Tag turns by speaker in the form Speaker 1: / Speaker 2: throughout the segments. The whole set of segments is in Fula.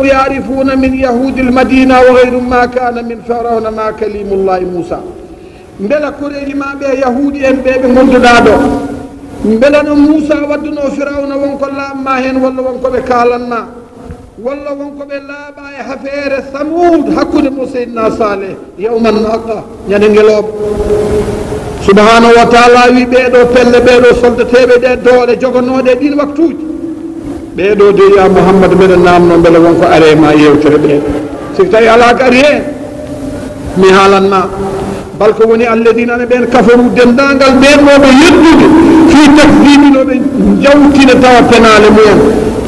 Speaker 1: يعرفون من يهود المدينة وغير ما كان من فرعون ما كليم الله موسى بلا كوري ما بي يهود ان بي موندادو بلا موسى ودنو فرعون وونكو لا ما هن ولا وونكو be kalanna ولا وونكو be laaba e hafere ثمود hakkude musaydna saleh yawman naqa nyane ngelob subhanahu wa ta'ala wi beedo pelle beedo soldetebe de doole jogonode din waktuji beedo de ya muhammad bedo namno bela wonko are ma yewtere be si tay ala kari en mi halanma balko woni alladina ben kafaru dendangal ben mobe yeddude fi takdibino be jawtine tawa penale muyen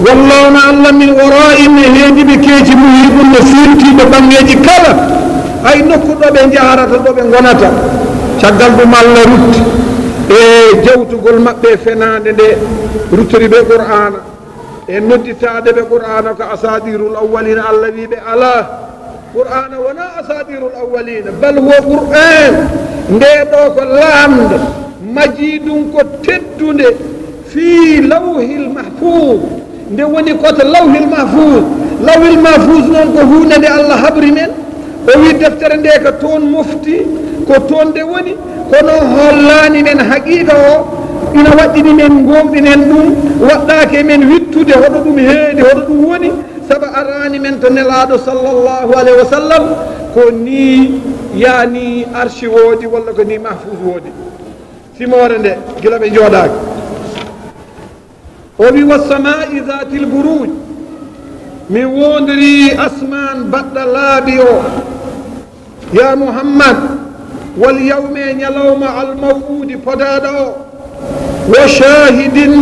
Speaker 1: wallahu ma alla min wara'in heedi be keji muhibun no firti be bangeji kala ay nokku do be jaharata do be gonata caggal do malla rutti e jawtugol mabbe fenande de ruttiri be qur'ana e nodditaade be qur'ana ko asadirul awwalin allazi be ala qur'ana wana asadirul awwalin bal huwa qur'an ndeeɗo ko laamde majidum ko teddunde fi lawhil mahfuz nde woni koto lawhil mahfuz noon ko hunde nde allah habri men o wi deftere nde ko toon mofti ko toon nde woni kono hollani men haqiqa o ina waɗɗini men gomɗinen ɗum waɗɗake men wittude hoɗo ɗum heedi hoɗo ɗum woni saabu arani men to nelaɗo sallllahu alayhi wa sallam ko ni yani arshi woodi walla ko ni mahfuz woodi simore nde gila ɓe jooɗaki o wi wassamai zati l buruj min wondiri asman baɗɗa laaɓi o ya muhammad wal yawme ñalawma almaw'udi podaɗo o wa shahidin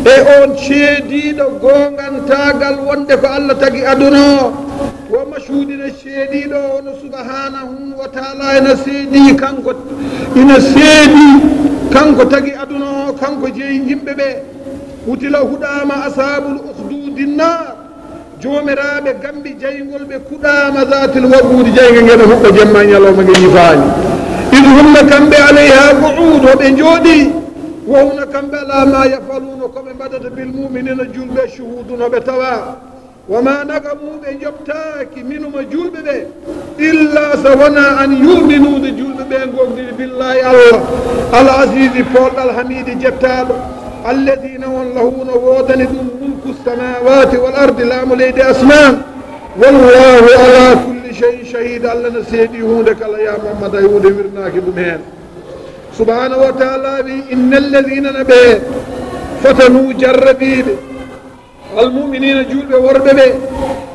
Speaker 1: e on ceediɗo gongantagal wonde ko allah tagi aduna o wa mashhudin e ceediɗo ono subhanahu wa ta'ala ina seedi kanko tagi aduna o kanko jeeyi yimɓe ɓe wutila huɗama ashabul ukhdudin nar jomiraɓe gambi jeygol ɓe kuɗama zatil waɓuudi jeyga ngeɗa huɓɓa jemma ñalawma nge ñifaani id humna kamɓe alayha qu'ud hoɓe jooɗi wowna kamɓe ala ma yafaluno koɓe mbaɗata bilmuminina julɓe shuhudunoɓe tawa wama nagamuɓe jobtaki minuma julɓe ɓe illa so wona an yuminude julɓe ɓe gogdiri billahi allah al asisi polɗal hamidi jettaɗo alladina won lahuno wodani ɗum mulku samawati wal ardi laamu leydi asman wallahu ala kulli cheyin shahida allah no seeɗi hunde kala ya muhammad ay hunde wirnaki ɗum hen subhanahu wa ta'ala wi inna alladina nabe fatanu jarrabiɓe almuminina julɓe worɓe ɓe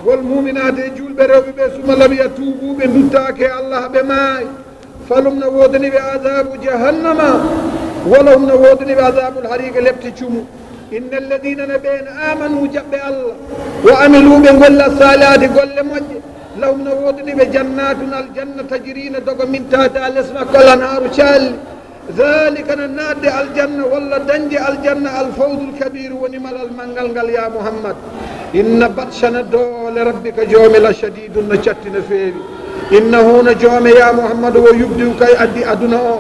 Speaker 1: wal muminate julɓe rewɓe ɓe suma lam yatubuɓe duttake allah ɓe maayi falum no wodani ɓe adabu jahannama wala hum no wodani ɓe adabul hariqa lepti cumu inna alladina naɓen amanu jaɓɓe allah wa amiluɓe golla salihati golle moƴƴe lahum no wodani ɓe jannatun aljanna tajrina dogo min tahti alesma kolan haru calli dhalika no nadde aljanna walla dañde aljanna alfawdul kabiru woni malal mangal ngal ya muhammad inna batshana doole rabbika joomi la shadidun no catti no feewi innahu no joome ya muhammad wo yubdiu kay addi aduna o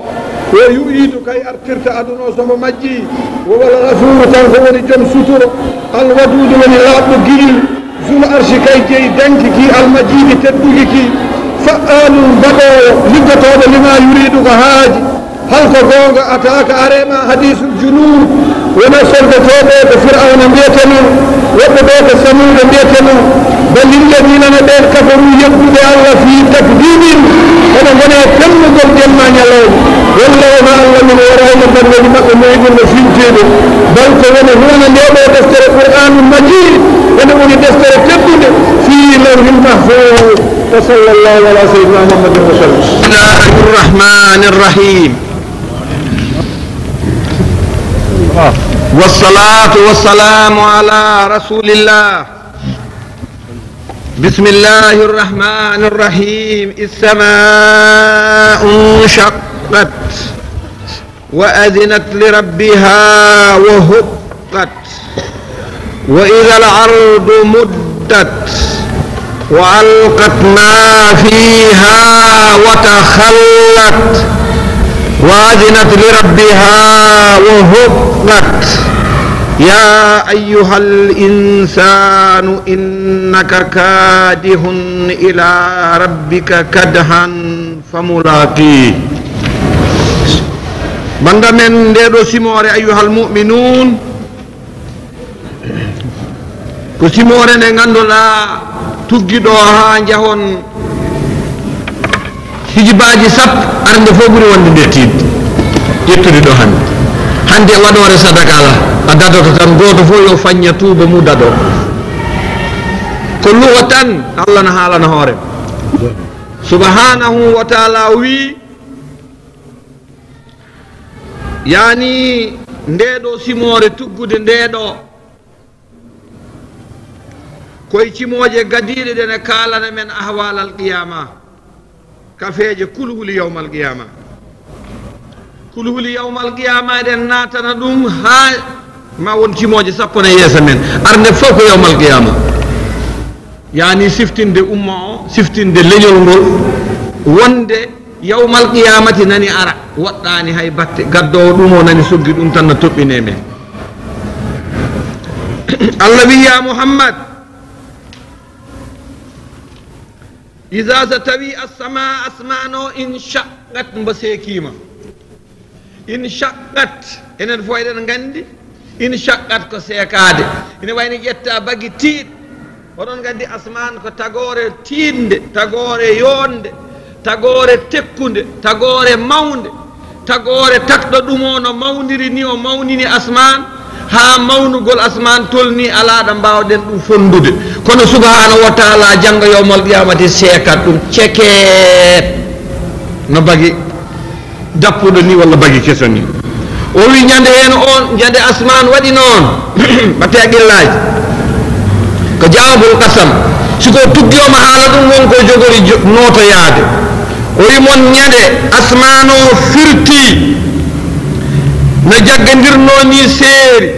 Speaker 1: wo yu'idu kay artirta aduna o somo majji wo wala rafuru tan ko woni joom suturo alwadudu woni laaɓɗo gilli zul arshi kay jeeyi danki ki almajidi teddugi ki fa'alum baɗowo liggotoɗo lima yuridu ko haaji halko gonga ataka arema hadisul junub wona soldotoɓe ko fir'auna mbiyeteno woɓɓe ɓe ko samude mbiyeteno bal lilladina ɓen kafaru yebbude allah fi takdibin hono gone pemmugol jemma ñalawma wallawma allah min warayno tan woni maɓɓe moygol no fintiɓe bal ko woni hunde ndeɗo deftere qur'anu majid woni woni deftere teddude fi lawhil mahfuz wa sallallahu ala sayyidina muhammadin wa sallam bismillahi rrahmani rrahim والصلاة والسلام على رسول الله بسم الله الرحمن الرحيم السماء انشقت وأذنت لربها وهقت وإذا الأرض مدت وألقت ما فيها وتخلت وأذنت لربها وهقت يا أيها الإنسان إنك كادح إلى ربك كدحا فملاقيه banda men ndeɗo simore ayyuhal mu'minun ko simore nde ganduɗa tuggiɗo ha jahon hijibaji sappo arde fof ɓuuri wonde nde tidde ƴettude ɗo hande waɗore sadaka ala a dadoto tan goto fof yo faña tuuba mu dado ko luwa tan Allah na haalana hoore subhanahu wa ta'ala wi yani ndeɗo simore tuggude ndeɗo koye cimoje gadiɗe ɗe ne kalana men ahwal al qiyama kafeje kulhuli yawmal qiyama kulhuli yawmal qiyama eɗen natana ɗum ha ma won cimoje sappo ne yeesa men arde fof ko yawmal qiyama yani siftinde umma o siftinde leñol ngol wonde yawmal qiyamati nani ara waɗɗani hay batte gaddowo ɗum o nani soggi ɗum tan no toɓɓine men Allah wi ya Muhammad iza sa tawi as-sama asmano in shaqqat mbo sekima in shaqqat enen fo eɗen gandi in shaqqat ko sekade ina wayni ƴetta baggi tiiɗ oɗon gandi asman ko tagore tiinde tagore yonde tagore tekkunde tagore mawnde tagore takɗo ɗum o no mawniri ni o mawnini asman ha mawnugol asman tolni alaɗa mbawɗen ɗum fondude kono subhanahu wa ta'ala janggo yawmal qiyamati seekat ɗum ceket no bagi dappuɗo ni walla bagi keso ni o wi ñande hen on ñande asman waɗi noon batte aqillaji ko jawabul qasam siko tuggiyoma haala ɗum wonko jogori notoyade o wimon ñande asman o firti no jaggadirno ni seeri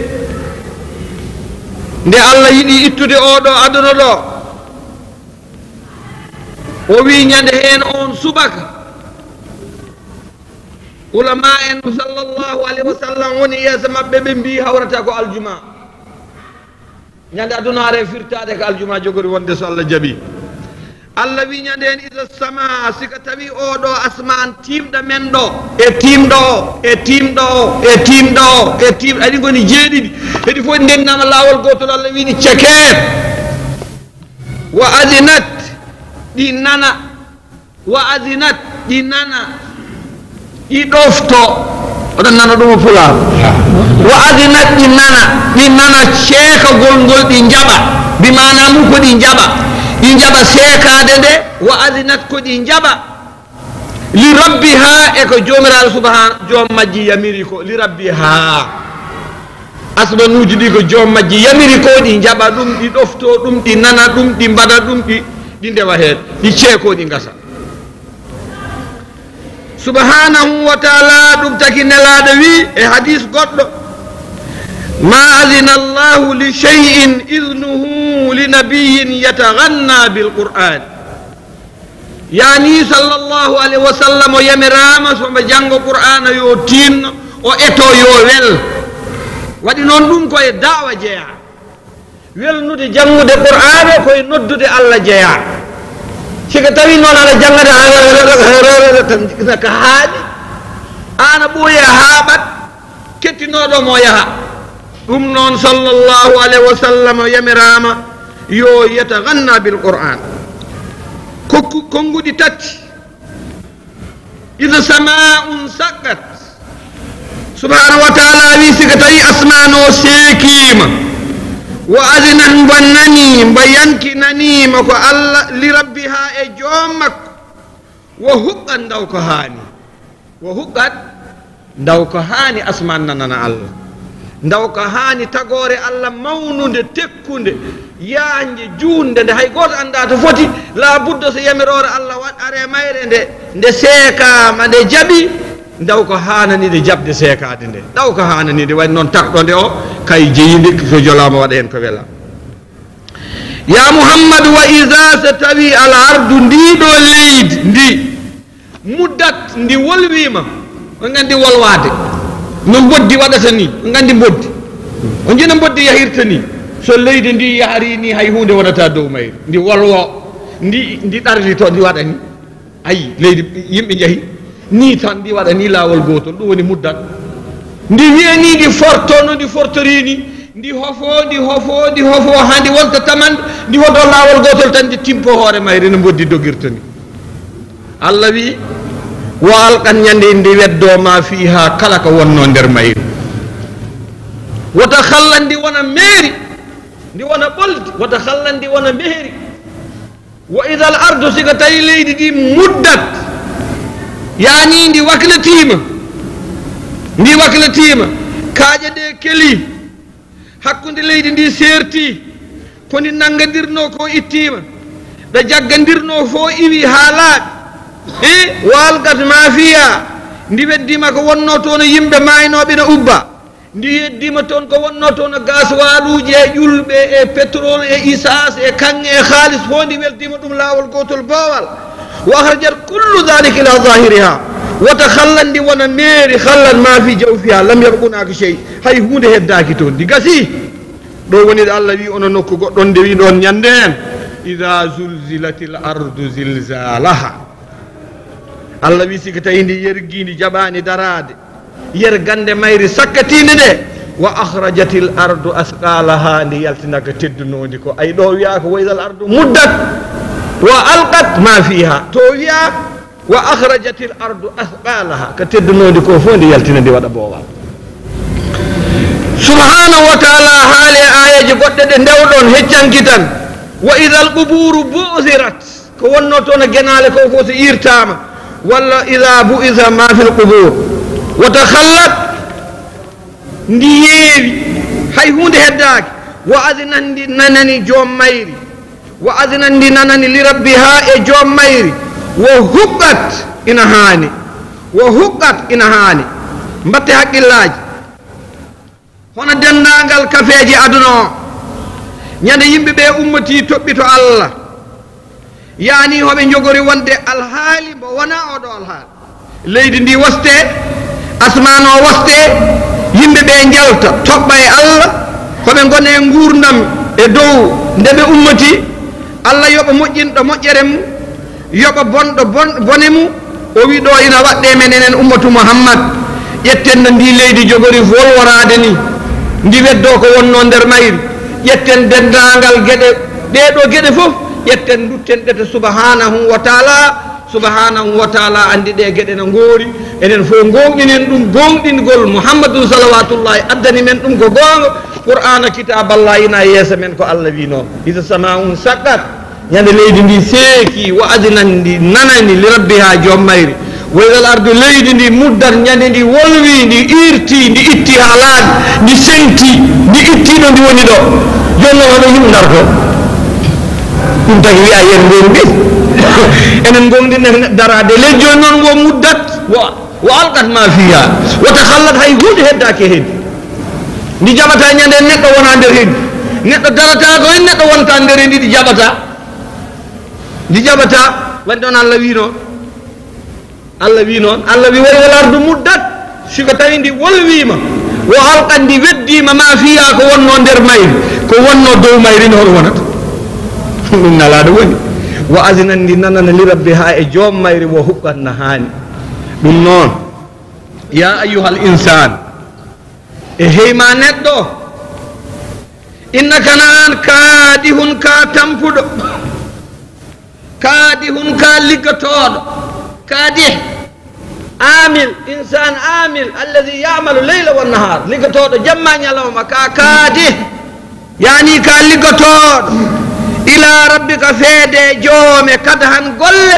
Speaker 1: nde Allah yiɗi ittude oɗo aduna ɗo o wi ñande hen on subaka ulama en sallallahu alaihi wasallam woni yeesa mabɓe ɓe mbi hawrata ko aljuma ñande adunare firtade ko aljuma jogori wonde so Allah jaaɓi Allah wi ñande hen ida sama sika tawi oɗo asman timɗa men ɗo e timɗo e timɗo e timɗo e timɗo aɗi goni jeeɗiɗi heɗi fof ndennama lawol gotol Allah wini ceket wa adinat ɗi nana wa adinat ɗi nana ɗi ɗofto oɗon nana ɗum o pulaar wa adinat ɗi nana ceekagol ngol ɗi jaɓa bi mana mum ko ɗi jaɓa seekade nde wa adinat ko ɗi jaɓa li rabbiha e ko jomiraɗo subhana joom majji yamiri ko li rabbiha asmanuji ɗi ko joom majji yamiri ko ɗi jaɓa ɗum ɗi ɗofto ɗum ɗi nana ɗum ɗi mbaɗa ɗum ɗi ndewa hen ɗi ceeko ɗi gasa subhanahu wa ta'ala ɗum taki nelaɗo wi e hadis goɗɗo ma adina allahu li shay'in idnuhu li nabiyyin yataghanna bil qur'an yani sallallahu alaihi wasallam o yamirama somo janggo qur'ana yo tinno o eto yo wel waɗi noon ɗum koye dawa jeeya welnude jangude qur'ana koye noddude Allah jeeya sika tawi noon aɗa jangade ko haaɗi ana ɓooya haaɓat kettinoɗo mo yaha ɗum noon sallallahu alaihi wa sallam yamirama yo yataghanna bil qur'an konguɗi tati ida sama'un saqqat subhanahu wa ta'ala wi sika tawi asman o seekima wa adinat mbo nani mbo yankinanima ko Allah li rabbiha e joom makko wo huqqat ndaw ko haani wo huqqat ndaw ko haani asman nanana Allah ndaw ko haani tagore Allah mawnude tekkunde yaanje juunde nde hay goto anda to foti la budda so yamirore Allah wat are mayre nde seekama nde jaɓi ndaw ko hananide jabde seekade nde ndaw ko hananide waɗi noon takɗo nde o kay jeyinde so jolama waɗa hen ko wela ya Muhammad wa iza so tawi al ardu ndiɗo leydi ndi muddat ndi wolwima on gandi wolwade no boddi waɗata ni on gandi boddi
Speaker 2: o jina boddi yahirtani so leydi ndi yahari ni hay hunde wonata dow mayri ndi wolwo ndi ɗarlito ndi waɗa ni ayi leydi yimɓe jeehi ni tan ndi waɗa ni laawol gotol ɗum woni muddat ndi wiye ni ndi forto no ndi fortori ni ndi hofo ha ndi wonta tamande ndi wodo laawol gotol tan ndi timpo hoore mayri no boddi dogirta ni Allah wi wa alqan ñande ndi weddo ma fiha kala ko wonno nder mayri wota khallandi wona meeri ndi wona boldi wota khallandi wona meeri wa idha al ardu siga tawi leydi di muddat yani ndi waklatima kaaje ɗe keli hakkude leydi ndi serti ko ndi nangadirno ko ittima ɗo jaggandirno fo iwi ha laaɓi walgat ma fiya ndi weddima ko wonno toon yimɓe maynoɓe no ubba ndi yeddima toon ko wonno toon gaswaluji e ƴulɓe e pétrole e essence e kanŋe e halis fo ndi weldima ɗum laawol gotol boowal wa akhrajat kullu dhalika ila zahiriha wota khallandi wona meeri khallan ma fi jawfiha lam yabqunaka shay hay hunde heddaki toon ndi gasi ɗo woni Allah wi ono nokku goɗɗon nde wi ɗon ñande en ida zulzilatil ardu zilzalaha Allah wi sika tawi ndi yergindi jaɓani darade yergande mayri sakkatinde de wa akhrajatil ardu asqalaha ndi yaltinaka teddunodi ko ay ɗo wiya ko waydal ardu muddat wa alqat ma fiha to wiya wa akhrajatil ardu asqalaha ko teddunodi ko fo ndi yaltina ndi waɗa boowal subhanahu wa ta'ala haali ayaji goɗɗe ɗe ndewɗon heccanki tan wa idal quburu bu'thirat ko wonno toon genale ko fof so irtama walla ida bu'itha ma fil qubur wota khallat ndi yeewi hay hunde heddaki wa adnan ndi nanani joom mayri wa adnan ndi nanani li rabbiha e joom mayri wa huqqat ina haani mbatte haqqillaji hono dendagal kafeji aduna o ñande yimɓe ɓe ummati toɓɓito Allah yani hoɓe jogori wonde alhaali mbo wona oɗo alhaali leydi ndi woste asman o woste yimɓe ɓe jalta toɓɓa e Allah hoɓe gone gurdam e dow nde ɓe ummati Allah yoɓa moƴƴinɗo moƴƴere mum yoɓa bonɗo bone mum o wi ɗo ina waɗɗe men enen ummatu Muhammad ƴetten no ndi leydi jogori wolworade ni ndi weddo ko wonno nder mayri ƴetten dendagal gueɗe ɗeɗo gueɗe fof ƴetten dutten ɗete subhanahu wa taala andi ɗe gueɗe no goori enen fof gonɗinen ɗum gonɗingol Muhammadun salawatullahi addani men ɗum ko gonga qur'ana kitaballah ina yeesa men ko Allah wi noon ida sama'un saqqat ñande leydi ndi seeki wa adnan ndi nanani li rabbiha joom mayri wa idal ardu leydi ndi muddat ñande ndi wolwi ndi irti ndi itti ha laaɓi ndi senti ndi ittiɗo ndi woni ɗo joni noon hoɗo yimɓe darto ɗum tagi wiya yen gondi enen gonɗine darade leydi joni noon wo muddat wa alqat ma fiha wota khallat hay hunde heddaki hen ndi jaɓata ñande neɗɗo wona nder hen neɗɗo darata ko hen neɗɗo wonta nder hen ndi jaɓata waɗi ɗon Allah wi noon Allah wi waywal ardu muddat siko tawi ndi wolwima wo alqat ndi weddima ma fiya ko wonno nder mayri ko wonno dow mayri no hoɗo wonata ɗum nalaɗo woni wa adnan ndi nanana li rabbiha e joom mayri wo huqqat no haani ɗum noon ya ayyuhal insan e heyma neɗɗo innaka nan kaadihun ka tampuɗo kaadihun ka liggotoɗo kaadih amil insan amil alladi yamalu leyla wa nahar liggotoɗo jamma ñalawma ka kaadih yani ka liggotoɗo ila rabbika feede joome kada han golle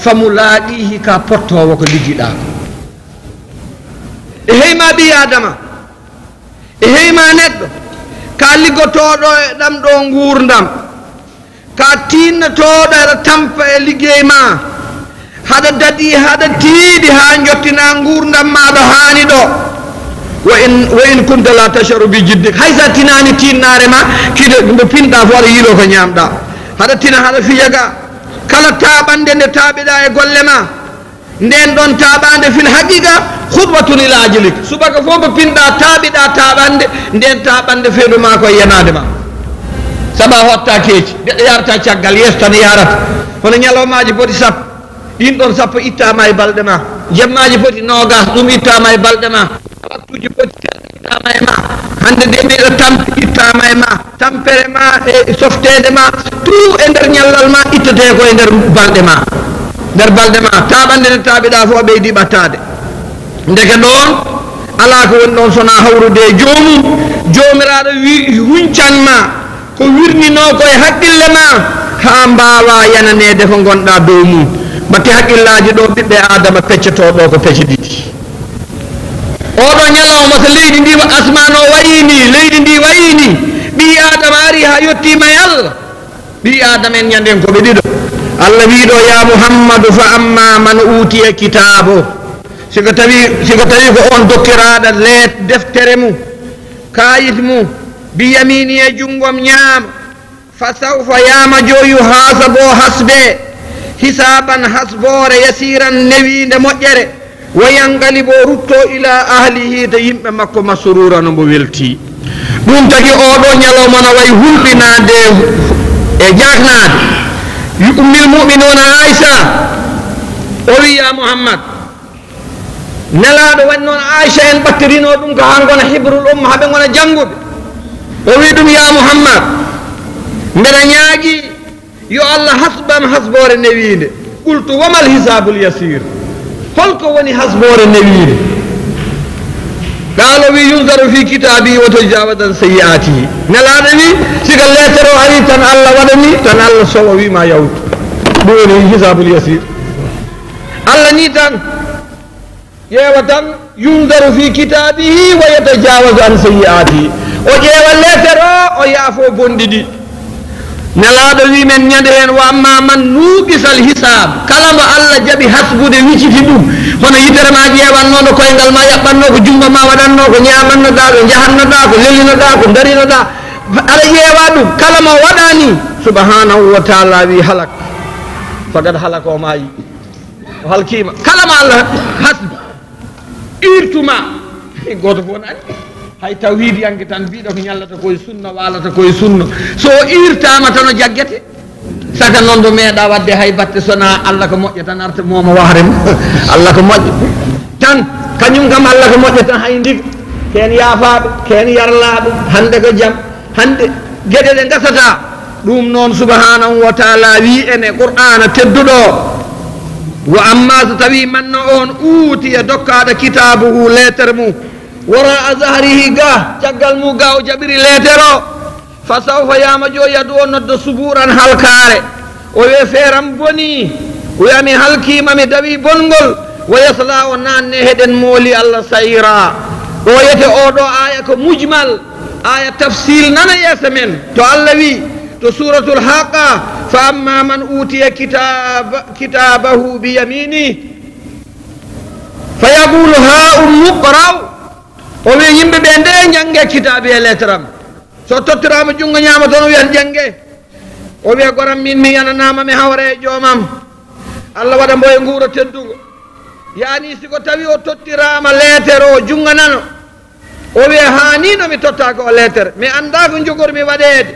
Speaker 2: famulaaɗihi ka pottowo ko liggiɗa e heyma ɓi adama e heyma neɗɗo ka liggotoɗo e ɗam ɗo gurdam ka tinnotoɗo eɗa tampa e liggey ma haɗa daɗi haɗa tiiɗi ha jottina gurdam maɗo haani ɗo wa in kunta la tasharu bi jiddik haysa tinani tinnare ma kiɗo mbo pinɗa fo aɗa yiilo ko ñamɗa haɗa tina haɗa fiyaga kala taɓande nde taaɓiɗa e golle ma nden ɗon taɓande fil haqiqa khutbatun ila ajlik subaka fof mo pinɗa taaɓiɗa taɓande nden taɓande feeɗuma koye yanade ma saabu a hotta keeci neɗɗo yarata caggal yeeso tan yarata hono ñalawmaji poti sappo ɗin ɗon sappo ittama e balɗe ma jemmaji poti nogas ɗum ittama e balɗe ma waktuji poti ittama e ma hande nde mbiɗo tampi ittama e ma tampere ma e softede ma tout e nder ñallal ma ittete ko e nder balɗe ma taɓande nde taaɓiɗa fof ɓeydi ɓattade ndeke ɗon ala ko woni ɗon sona hawrude e joomum jomiraɗo wi huncanma ko wirnino koye haqqille ma ha mbawa yananede ko gonɗa dow mum batte haqqillaji ɗo ɓiɓɓe adama peccotoɗo ko pecce ɗiɗi oɗo ñalawma so leydi ndi asmano wayini leydi ndi wayini ɓi adama ari ha yettima e allah ɓi adama en ñanden koɓe ɗiɗo allah wiɗo ya muhammadu fa amma man utiya kitabo siko tawi ko on dokkiraɗo deftere mum kayit mum biyamini e junggom ñaama fa sawfa yamajo yuhasabu hasbe hisaban hasbore yasiran newinde moƴƴere wa yanqalibu rutto ila ahlihi to yimɓe makko masrura no mbo welti ɗum tagi oɗo ñalawma no way hulɓinade e jaknade ummil muminuna aisha o wi ya muhammad nelaɗo waɗi noon aisha en ɓattirino ɗum ko ha gona hibrul umma haɓe gona jangguɓe o wi ɗum ya muhammad mbeɗa ñaagui yo allah hasbam hasbore newide qultu wamal hisabul yasir holko woni hasbore newide qalo wi yunzaru fi kitabi wa tajawadan sayyi'atihi nelaɗo wi siga lettere o ari tan allah waɗani tan allah sowa wima yawtu ɗum woni hisabul yasir allah ni tan ƴeewa tan yunzaru fi kitabihi wa yatajawazu an sayyi'atihi o ƴeewa lettere o yaafo bonɗi ɗi nelaɗo wi men ñande hen wa amma man nuqisal hisab kala mo allah jaaɓi hasbude wiciti ɗum hono yitere ma ƴewannoɗo koyngal ma yaɓɓanno ko jungo ma waɗanno ko ñamannoɗa ko jahannoɗa ko lelinoɗa ko darinoɗa aɗa ƴeewa ɗum kala mo waɗani subhanahu wa taala wi halak fagad halaka o maayi o halkima kala mo allah hasbi irtuma goto fof nani hay tawhid yanke tan mbiɗo ko ñallata koye sunna walata koye sunna so irtama tan o jaggete saka noon do meeɗa wadde hay batte sona allah ko moƴƴa tan arta momo wahrema allah ko moƴƴa tan kañum kam allah ko moƴƴa tan hay ndiga ken yaafaɓe ken yarlaɓe hande ko jaam hande gueɗe ɗe gasata ɗum noon subhanahu wa taala wi ene qur'ana tedduɗo wa amma so tawi manno on uutiya dokkaɗo kitabuhu lettere mum wara a zahrihi ga caggal mu ga o jaɓiri lettere o fa sawfa yamajo yadu o noddo suburan halkare o wi feeram boni o wiyami halkima mi dawi bongol wa yasla o nanne heɗen mooli allah sayra o yete oɗo aya ko mujmal aya tafsil nana yeesa men to allah wi to suratul haqa fa amma man utiya kitabahu bi yamini fa yaqulu ha muqra'u o wi yimɓe ɓe nde jangge kitabe e lettre am so tottirama jungo ñama toon o wiyan jangge o wiya goram min mi yananama mi hawre e joomam allah waɗa mbo e guura teddugo yani siko tawi o tottirama lettere o jungo nano o wiya hanino mi tottako o lettere mi anda ko jogormi waɗede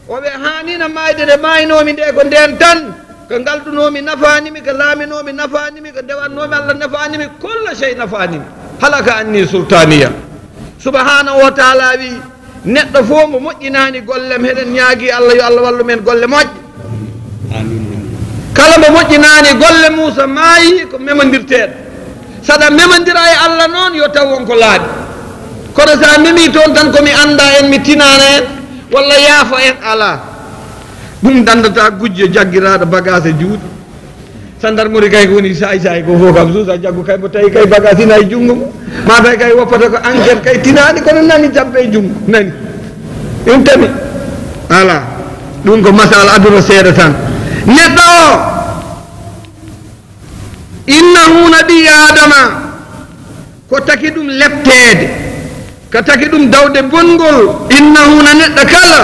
Speaker 2: o wiya hanino mayde nde maynomi nde ko nden tan ko galdunomi nafanimi ko laaminomi nafanimi ko ndewannomi allah nafanimi kulla sey nafanimi halaka anni sultaniya subhanahu wa taala wi neɗɗo fof mo moƴƴinani gollem heɗen ñaagui allah yo allah wallu men golle moƴƴe kala mo moƴƴinani golle Moussa maayi ko memodirteɗo saɗa memodira e allah noon yo taw wonko laaɓi kono sa memi toon tan komi anda en mi tinana en walla yaafo en ala ɗum dandata gujjo jagguiraɗo bagage e juuɗe sandarmori kay ko woni say ko fof kam suusa jaggu kay mo tawi kay bagage ina e junngo mum ma tawi kay woppata ko enquête kay tinani kono nani jabbe e junngo nani ɗum tami ala ɗum ko masala aduna seeɗa tan neɗɗo o innahu nabi adama ko taki ɗum leptede ko taki ɗum dawde bongol innahu na neɗɗo kala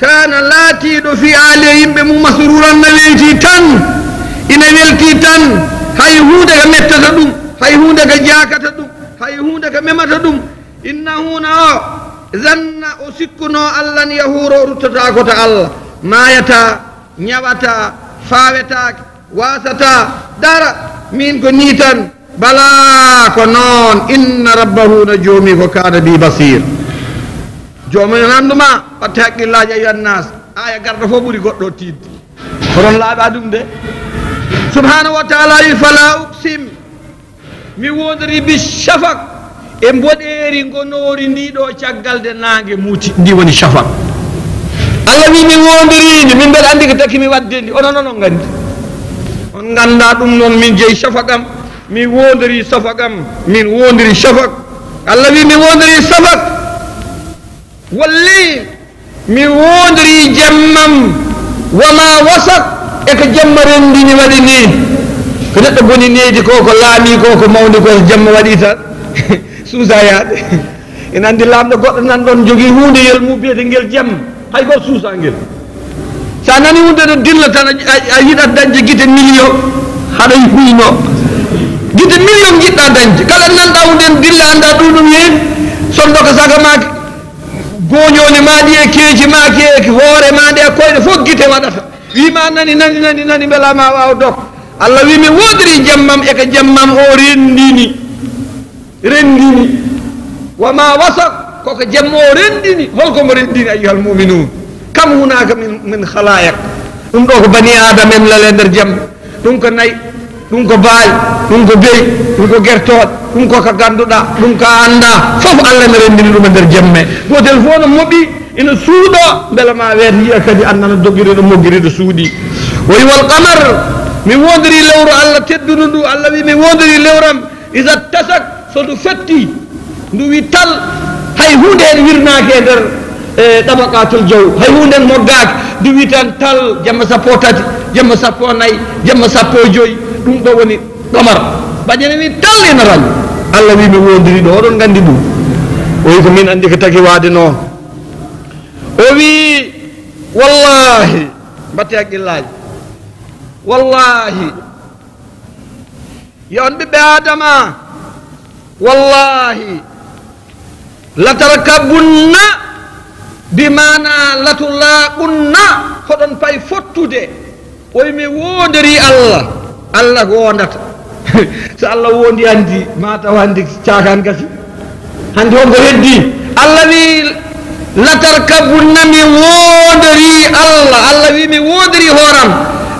Speaker 2: kana laatiɗo fi aali e yimɓe mum masruran na weyti tan ina welti tan hay hunde ko mettata ɗum hay hunde ka jakata ɗum hay hunde ka memata ɗum innahu na o zanna o sikkuno allah ni yahuro ruttata kota allah mayata ñawata fawetake wasata dara min ko ni tan bala ko noon inna rabbahu na joomi ko kana bi basir joomi nanduma watte haqqillaji ayyuhannas aya garda fof ɓuuri goɗɗo tidde hoɗon laaɓa ɗum de subhanahu wa taala wi fala uqsim mi wodori bi shafak e mboɗeeri gonori ndiɗo caggal de nangue muuti ndi woni shafak allah wi mi wondirindi min mbeɗa andi ko taki mi wadde ndi onon onon gandi on ganda ɗum noon min jeeyi shafakam mi wondiri safakam min wondiri shafak allah wi mi wondiri safak walli mi wondiri jammam wama wasak e ko jamma rendini waɗi ni ko neɗɗo boni needi ko ko laami ko ko mawni ko jamma waɗi tan suusa yaade ina andi lamɗo goɗɗo nan ɗon jogui hundeyel mum biyete ngel jamma hay goto suusa ngel sa nani hunde ɗo dilla tan a yiɗat dañde guite million haɗa huyno guite million jiɗɗa dañde kala nanɗa hunde dilla anda ɗum hen sonɗo ko saga make goñoni maɗi e keeji maki e hoore maɗe e koyɗe fof guite waɗata wima nani beela ma waw dok allah wi mi wodiri jammam e ko jammam o rendini wama wasak koko jamma o rendini holkomo rendini ayyuhal muminun kam hunaka min khalayak ɗum ɗo ko bani adama en lale nder jamma ɗum ko nayyi ɗum ko baay ɗum ko beyi ɗum ko guertoɗe ɗum ko ka ganduɗa ɗum ko anda fof allah ne rendini ɗum e nder jamme gotel fof no moɓi ina suuɗo beela ma weeta yiya kadi annana doguiriɗo moggiriɗo suuɗi o wi wal qamar mi wondiri lewru allah tedduno ndu allah wi mi wondiri lewram isa tasak so ndu fetti ndu wi tal hay hunde en wirnaki e nder ɗabaqatul jaw hay hunde en moggaki ndu wi tan tal jamma sappo tati jamma sappo nayyi jamma sappo joyyi ɗum ɗo woni qamar baƴene wi tal ina rañ allah wi mi wondiri ɗo oɗon gandi ɗum o wi ko min andi ko tagi waade noon o wi wallahi mbatte haqqillaji wallahi yon ɓiɓɓe adama wallahi latarkabunna bimana latulaqunna hoɗon pay fottude o wi mi wondiri allah allah ko wondata so allah wondi andi mataw handi cakan gasi handi honko heddi allah wi latarkabunna mi wondiri allah wi mi wondiri hooram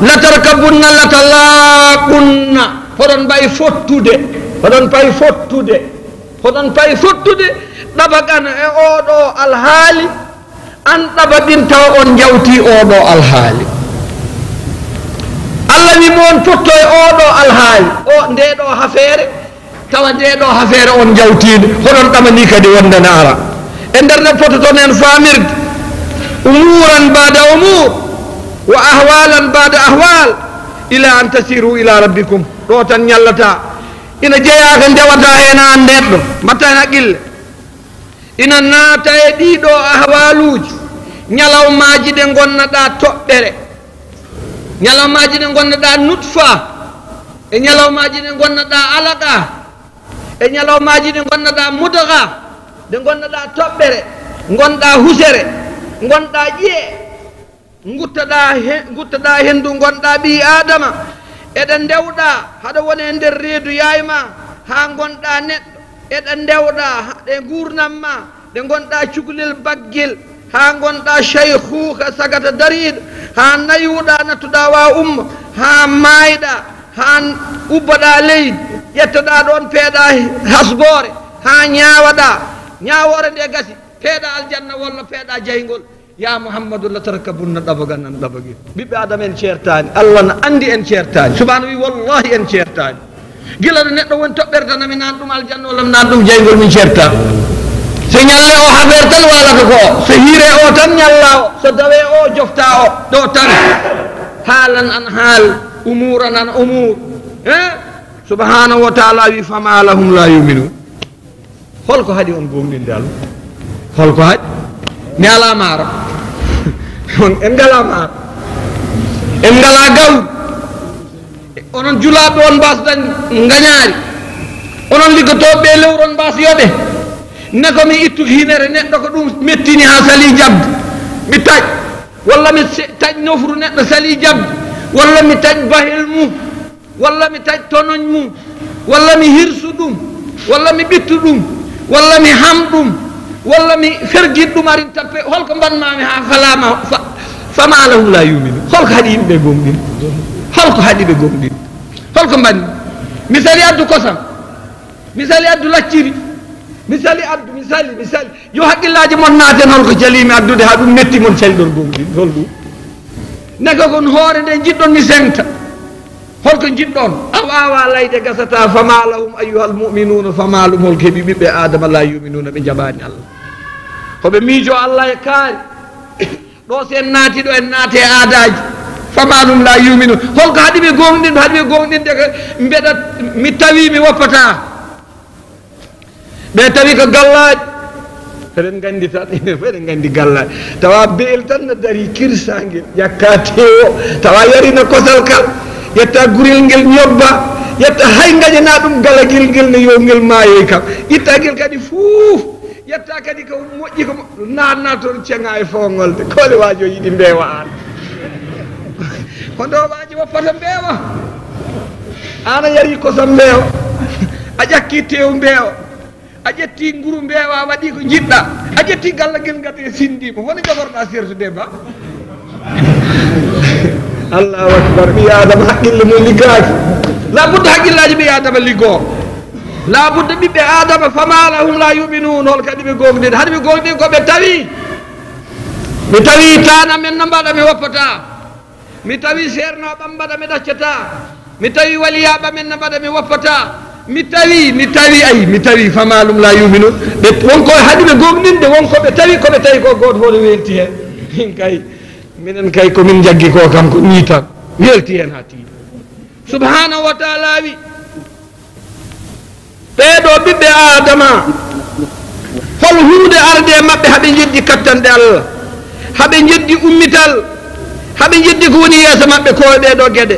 Speaker 2: latarkabunna latalaqunna hoɗon mbay fottude hoɗon pay fottude ɗabagan e oɗo alhaali an ɗabaɗin taw on jawti oɗo alhaali allah wi moon fotto e oɗo alhaali o ndeɗo hafeere tawa ndeɗo hafeere on jawtide hoɗon ɗamani kadi wondene ara e nder nde fototon en famirde umuran bada umur wa ahwalan bada ahwal ila an tasiru ila rabbikum ɗo tan ñallata ina jeeyaka ndewata hen an neɗɗo mbatta hen haqqille ina naata e ɗiɗo ahwaluji ñalawmaji ɗe gonnaɗa toɓɓere ñalawmaji ɗe gonnaɗa nutfa e ñalawmaji ɗe gonnaɗa alaqa e ñalawmaji ɗe gonnaɗa mudaga ɗe gonnaɗa toɓɓere gonɗa husere gonɗa ƴiye guttaɗa hendu gonɗa ɓi adama eɗen ndewɗa haɗa woni e nder reedu yayma ha gonɗa neɗɗo eɗen ndewɗa ɗe gurnam ma ɗe gonɗa cukalel baggel ha gonɗa cheikhuka sagata dariɗo ha nayuɗa nattuɗa wa umma ha mayɗa ha ubbaɗa leydi ƴettoɗa ɗon peeɗa hasbore ha ñawaɗa ñawore nde gasi peeɗa aljanna walla peeɗa jeygol ya mouhammadou latarkabunna ɗabagan an ɗabagui ɓiɓɓe adama en ceertani allah no andi en ceertani subahana wi wallahi en ceertani gila ɗo neɗɗo woni toɓɓere tan mi nan ɗum aljanna walla mi nan ɗum jeygol min ceerta so ñalle o hafere tan walata ko so hiire o tan ñalla o so dawe o jofta o ɗo tan haalan an haal umuran an umur subhanahu wa taala wi fama lahum la yuminun holko haɗi on gomɗinde allah holko haɗi mi ala maaro en ngala maaro en ngala gawdi onon julaɓe on mbasɗan gañaari onon liggotoɓe lewron mbasiyoɓe ne ko mi ittu hinere neɗɗo ko ɗum mettini ha sali jabde mi taƴ walla mi taƴ nofru neɗɗo sali jabde walla mi taƴ bahel mum walla mi taƴ tonoñ mum walla mi hirsu ɗum walla mi ɓittu ɗum walla mi ham ɗum walla mi ferguit ɗum arin tappe holko mbanmami ha falama fama lahum la yuminu holko haɗi yimɓe gomɗin holko haɗi ɓe gomɗin holko mbanni misali addu kosam misali addu lacciri misali yo haqqillaji mon naaten holko jalimi addude ha ɗum metti mon caliɗon gomɗin holɗum neka kon hoore nde jiɗɗon mi sengta holko jiɗɗon a wawa layde gasata fama lahum ayyuhal mu'minuna fama lum holko heeɓi ɓiɓɓe adama la yuminuna ɓe jaɓani allah koɓe miijo allah e kaari ɗo sen naati ɗo en naate aadaji fama lum la yuminuna holko haɗi ɓe gonɗin haɗi ɓe gonɗinde ko mbeɗa mi tawi mi woppata ɓe tawi ko gallaji eɗen gandi tan enen fof eɗen gandi gallaji tawa beel tan no dari kirsaguel ƴakka tewo tawa yarina kosal kal yetta gurel ngel ñobba yetta hay gaƴana ɗum galagel ngel ne yo ngel maayoy kam itta guel kadi fuuf yetta kadi ko moƴƴi ko nanna toon ceŋa e fongolde kole wajo yiɗi mbewa an ko ndowaji woppata mbewa an a yari kosam mbewa a ƴakki tew mbewa a ƴetti nguru mbewa waɗi ko jiɗɗa a ƴetti gallagel gate sindima woni jogorɗa sertude ba allahu akbar ɓi adama haqqille mum liggaki labudde haqqillaji ɓi adama liggo labudde ɓiɓɓe adama fama lahum la yuminun hol kadi ɓe gogɗin haɗa ɓe gogɗin koɓe tawi mi tawi tana men no mbaɗa mi woppata mi tawi sernoɓam mbaɗa mi ɗaccata mi tawi waliyaɓa men no mbaɗa mi woppata mi tawi fama lum la yuminun ɓe wonko haɗi ɓe gogɗinde wonko ɓe tawi koɓe tawi ko goto fof ne welti hen min kay minen kay komin jaggi ko kam ko ni tan welti hen ha tiiɗi subhanahu wa taala wi ɓeɗo ɓiɓɓe adama hol hunde arde mabɓe haɓe jeddi kattanɗe allah haɓe jeddi ummital haɓe jeddi ko woni yeeso mabɓe ko ɓeɗo gueɗe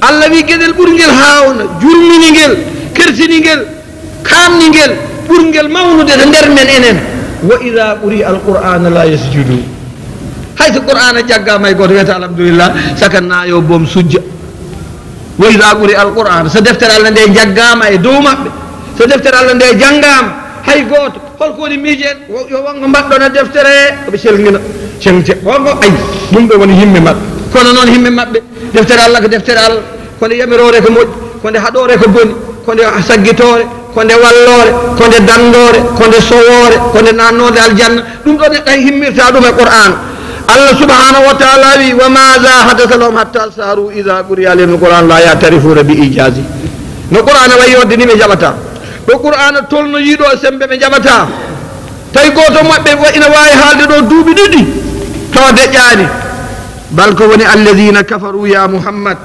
Speaker 2: allah wi gueɗel ɓurguel hawna jurminiguel kersiniguel kamniguel ɓurguel mawnude to nder men enen wa ida ɓuri alqur'ana la yasjudun hayso qur'ana jaggama e goto wiyata alhamdulillah sakanna yo boom sujja wa ida ɓuri alqur'ana so deftere allah nde jaggama e dow mabɓe so deftere allah nde janggama hay goto holko woni miijen yo wongo mbaɗɗon e deftere oɓe selgina ceŋte wongo ayi ɗum ɓe woni yimɓe mabɓe kono noon yimɓe mabɓe deftere allah ko deftere allah konde yamirore ko moƴƴi konde haɗore ko boni konde saggitore konde wallore konde dandore konde sowore konde nannode aljanna ɗum ɗo neɗɗo himmirta ɗum e qur'an allah subhanahu wa taala wi wa maha hadatha lahum hatta saru ida ɓuri alayhim alquran la yatarifuna bi ijazi no qur'ana wayi wadde ni ɓe jaɓata ɗo qur'ana tolno yiiɗo e sembe ɓe jaɓata tawi goto mabɓe ina wawi haalde ɗo duuɓi ɗiɗi tawa deƴƴani bal ko woni alladina kafaru ya muhammad